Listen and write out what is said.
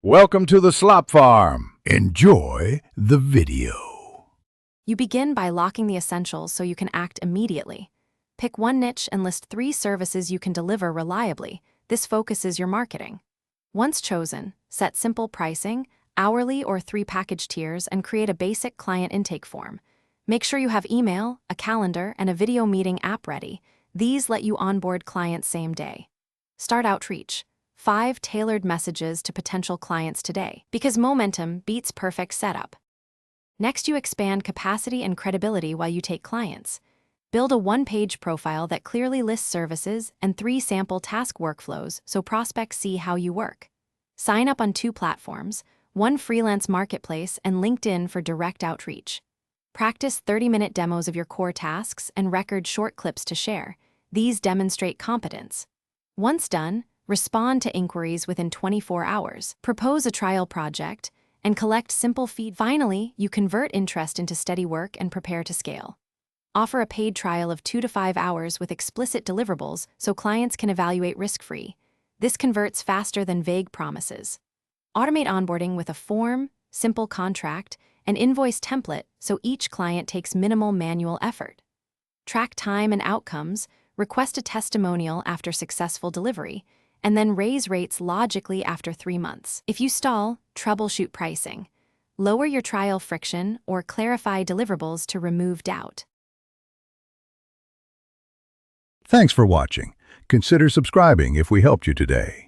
Welcome to the Slop Farm. Enjoy the video. You begin by locking the essentials so you can act immediately. Pick one niche and list 3 services you can deliver reliably. This focuses your marketing. Once chosen, set simple pricing, hourly or 3 package tiers, and create a basic client intake form. Make sure you have email, a calendar, and a video meeting app ready. These let you onboard clients same day. Start outreach. 5 tailored messages to potential clients today, because momentum beats perfect setup. Next, you expand capacity and credibility while you take clients. Build a 1-page profile that clearly lists services and 3 sample task workflows so prospects see how you work. Sign up on 2 platforms, one freelance marketplace and LinkedIn for direct outreach. Practice 30-minute demos of your core tasks and record short clips to share. These demonstrate competence. Once done, respond to inquiries within 24 hours, propose a trial project, and collect simple feedback. Finally, you convert interest into steady work and prepare to scale. Offer a paid trial of 2 to 5 hours with explicit deliverables so clients can evaluate risk-free. This converts faster than vague promises. Automate onboarding with a form, simple contract, and invoice template so each client takes minimal manual effort. Track time and outcomes, request a testimonial after successful delivery, and then raise rates logically after 3 months. If you stall, troubleshoot pricing. Lower your trial friction or clarify deliverables to remove doubt. Thanks for watching. Consider subscribing if we helped you today.